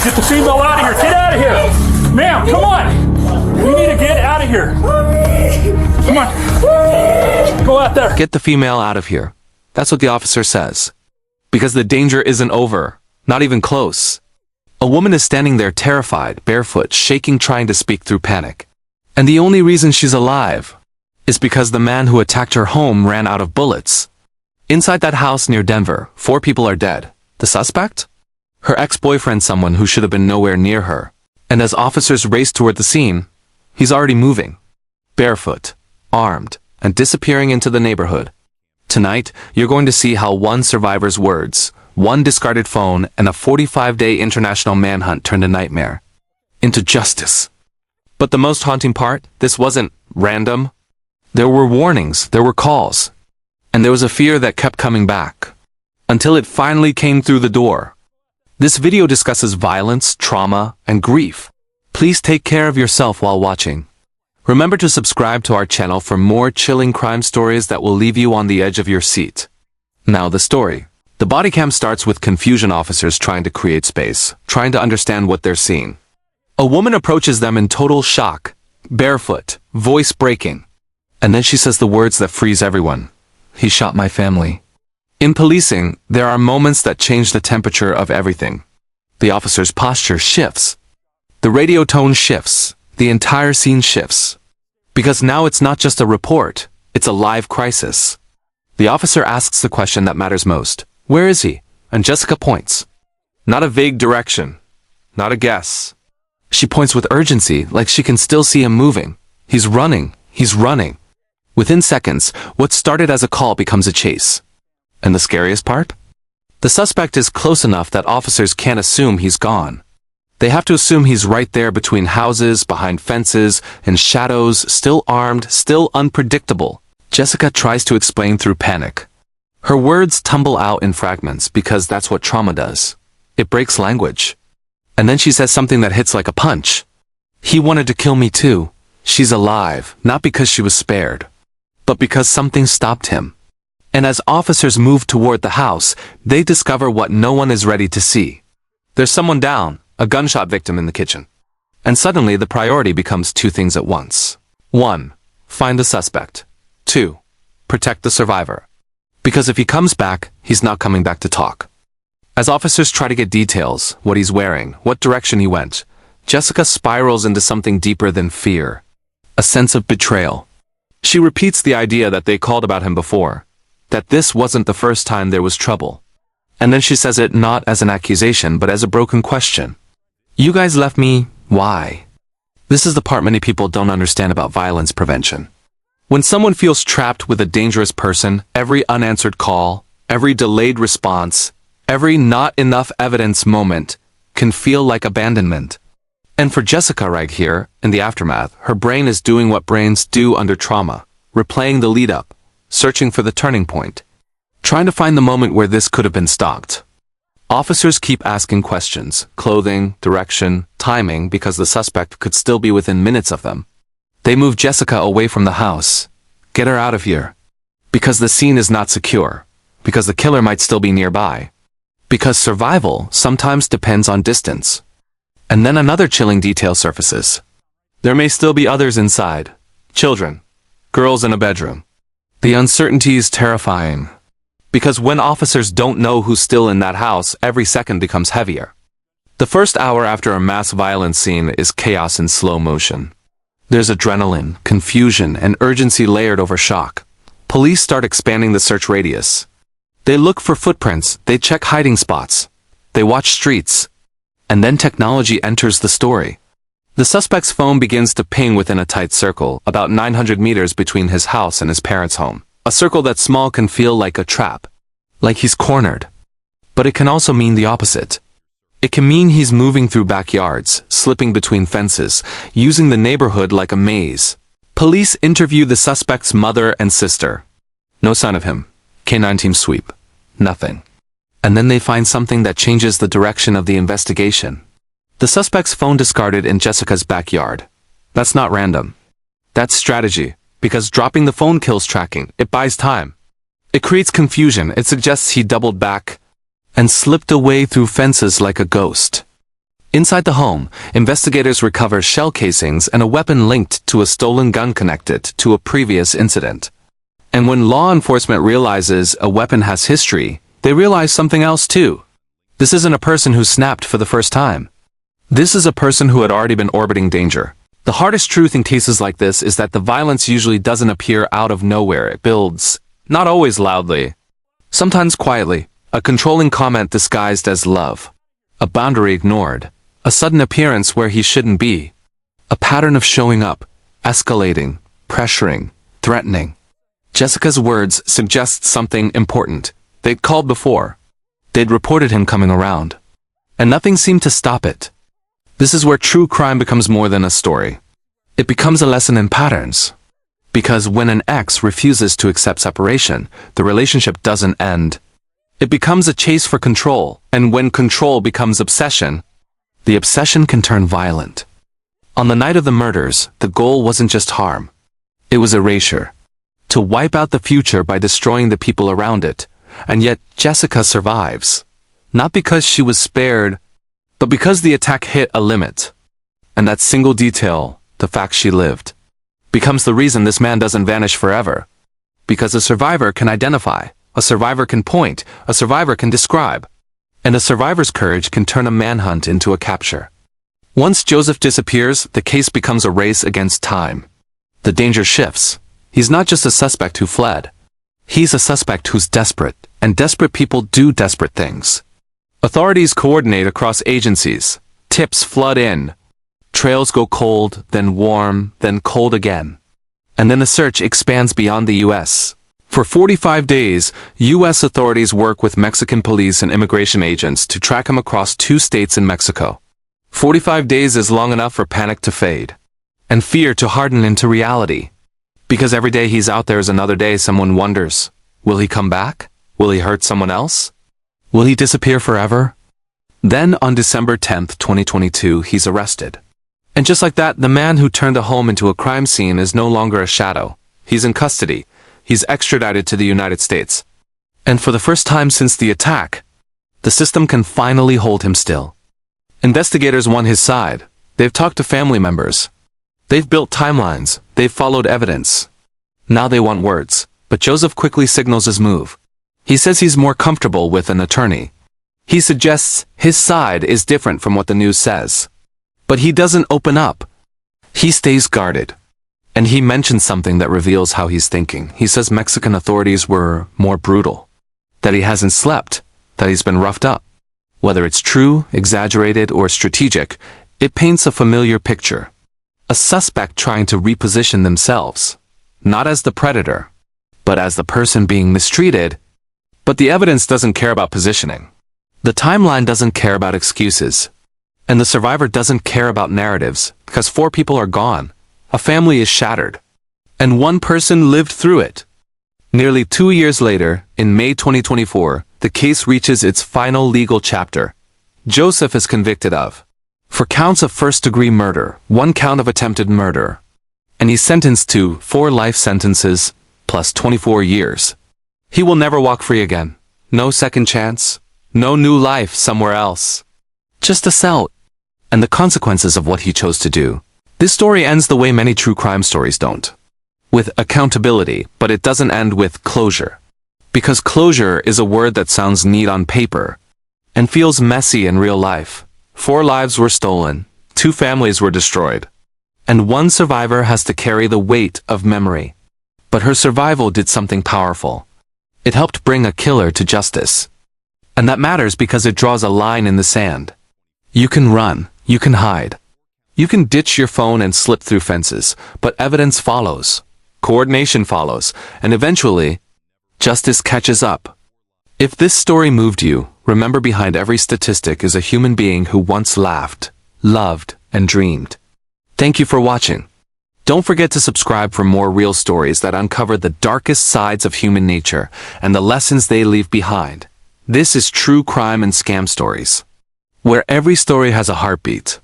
Get the female out of here. Get out of here. Ma'am, come on. We need to get out of here. Come on. Go out there. Get the female out of here. That's what the officer says. Because the danger isn't over. Not even close. A woman is standing there terrified, barefoot, shaking, trying to speak through panic. And the only reason she's alive is because the man who attacked her home ran out of bullets. Inside that house near Denver, 4 people are dead. The suspect? Her ex-boyfriend, someone who should have been nowhere near her. And as officers race toward the scene, he's already moving. Barefoot, armed, and disappearing into the neighborhood. Tonight, you're going to see how one survivor's words, one discarded phone, and a 45-day international manhunt turned a nightmare into justice. But the most haunting part, this wasn't random. There were warnings, there were calls, and there was a fear that kept coming back. Until it finally came through the door. This video discusses violence, trauma, and grief. Please take care of yourself while watching. Remember to subscribe to our channel for more chilling crime stories that will leave you on the edge of your seat. Now the story. The body cam starts with confusion officers trying to create space, trying to understand what they're seeing. A woman approaches them in total shock, barefoot, voice breaking. And then she says the words that freeze everyone. He shot my family. In policing, there are moments that change the temperature of everything. The officer's posture shifts. The radio tone shifts. The entire scene shifts. Because now it's not just a report, it's a live crisis. The officer asks the question that matters most. Where is he? And Jessica points. Not a vague direction. Not a guess. She points with urgency, like she can still see him moving. He's running. He's running. Within seconds, what started as a call becomes a chase. And the scariest part? The suspect is close enough that officers can't assume he's gone. They have to assume he's right there between houses, behind fences, in shadows, still armed, still unpredictable. Jessica tries to explain through panic. Her words tumble out in fragments because that's what trauma does. It breaks language. And then she says something that hits like a punch. He wanted to kill me too. She's alive, not because she was spared, but because something stopped him. And as officers move toward the house, they discover what no one is ready to see. There's someone down, a gunshot victim in the kitchen. And suddenly the priority becomes 2 things at once. 1. Find the suspect. 2. Protect the survivor. Because if he comes back, he's not coming back to talk. As officers try to get details, what he's wearing, what direction he went, Jessica spirals into something deeper than fear. A sense of betrayal. She repeats the idea that they called about him before. That this wasn't the first time there was trouble. And then she says it not as an accusation, but as a broken question. You guys left me, why? This is the part many people don't understand about violence prevention. When someone feels trapped with a dangerous person, every unanswered call, every delayed response, every not enough evidence moment can feel like abandonment. And for Jessica right here, in the aftermath, her brain is doing what brains do under trauma, replaying the lead-up, searching for the turning point, trying to find the moment where this could have been stopped. Officers keep asking questions, clothing, direction, timing, because the suspect could still be within minutes of them. They move Jessica away from the house. Get her out of here. Because the scene is not secure. Because the killer might still be nearby. Because survival sometimes depends on distance. And then another chilling detail surfaces. There may still be others inside. Children. Girls in a bedroom. The uncertainty is terrifying. Because when officers don't know who's still in that house, every second becomes heavier. The first hour after a mass violence scene is chaos in slow motion. There's adrenaline, confusion, and urgency layered over shock. Police start expanding the search radius. They look for footprints, they check hiding spots, they watch streets. And then technology enters the story. The suspect's phone begins to ping within a tight circle, about 900 meters between his house and his parents' home. A circle that small can feel like a trap, like he's cornered. But it can also mean the opposite. It can mean he's moving through backyards, slipping between fences, using the neighborhood like a maze. Police interview the suspect's mother and sister. No sign of him. K9 team sweep. Nothing. And then they find something that changes the direction of the investigation. The suspect's phone discarded in Jessica's backyard. That's not random. That's strategy. Because dropping the phone kills tracking. It buys time. It creates confusion. It suggests he doubled back and slipped away through fences like a ghost. Inside the home, investigators recover shell casings and a weapon linked to a stolen gun connected to a previous incident. And when law enforcement realizes a weapon has history, they realize something else too. This isn't a person who snapped for the first time. This is a person who had already been orbiting danger. The hardest truth in cases like this is that the violence usually doesn't appear out of nowhere. It builds, not always loudly, sometimes quietly, a controlling comment disguised as love, a boundary ignored, a sudden appearance where he shouldn't be, a pattern of showing up, escalating, pressuring, threatening. Jessica's words suggest something important. They'd called before. They'd reported him coming around. And nothing seemed to stop it. This is where true crime becomes more than a story. It becomes a lesson in patterns. Because when an ex refuses to accept separation, the relationship doesn't end. It becomes a chase for control, and when control becomes obsession, the obsession can turn violent. On the night of the murders, the goal wasn't just harm. It was erasure. To wipe out the future by destroying the people around it. And yet Jessica survives. Not because she was spared, but because the attack hit a limit. And that single detail, the fact she lived, becomes the reason this man doesn't vanish forever. Because a survivor can identify, a survivor can point, a survivor can describe. And a survivor's courage can turn a manhunt into a capture. Once Joseph disappears, the case becomes a race against time. The danger shifts. He's not just a suspect who fled. He's a suspect who's desperate, and desperate people do desperate things. Authorities coordinate across agencies. Tips flood in. Trails go cold, then warm, then cold again. And then the search expands beyond the U.S. For 45 days, U.S. authorities work with Mexican police and immigration agents to track him across 2 states in Mexico. 45 days is long enough for panic to fade, and fear to harden into reality. Because every day he's out there is another day someone wonders, will he come back? Will he hurt someone else? Will he disappear forever? Then on December 10th, 2022, he's arrested. And just like that, the man who turned the home into a crime scene is no longer a shadow. He's in custody. He's extradited to the United States. And for the first time since the attack, the system can finally hold him still. Investigators won his side. They've talked to family members. They've built timelines. They've followed evidence. Now they want words. But Joseph quickly signals his move. He says he's more comfortable with an attorney. He suggests his side is different from what the news says. But he doesn't open up. He stays guarded. And he mentions something that reveals how he's thinking. He says Mexican authorities were more brutal. That he hasn't slept. That he's been roughed up. Whether it's true, exaggerated, or strategic, it paints a familiar picture. A suspect trying to reposition themselves. Not as the predator, but as the person being mistreated. But the evidence doesn't care about positioning. The timeline doesn't care about excuses. And the survivor doesn't care about narratives, because 4 people are gone. A family is shattered. And 1 person lived through it. Nearly 2 years later, in May 2024, the case reaches its final legal chapter. Joseph is convicted of 4 counts of first-degree murder, 1 count of attempted murder. And he's sentenced to 4 life sentences, plus 24 years. He will never walk free again. No second chance. No new life somewhere else. Just a cell. And the consequences of what he chose to do. This story ends the way many true crime stories don't. With accountability, but it doesn't end with closure. Because closure is a word that sounds neat on paper, and feels messy in real life. 4 lives were stolen, 2 families were destroyed, and 1 survivor has to carry the weight of memory. But her survival did something powerful. It helped bring a killer to justice. And that matters because it draws a line in the sand. You can run, you can hide. You can ditch your phone and slip through fences, but evidence follows. Coordination follows, and eventually, justice catches up. If this story moved you, remember behind every statistic is a human being who once laughed, loved, and dreamed. Thank you for watching. Don't forget to subscribe for more real stories that uncover the darkest sides of human nature and the lessons they leave behind. This is True Crime and Scam Stories, where every story has a heartbeat.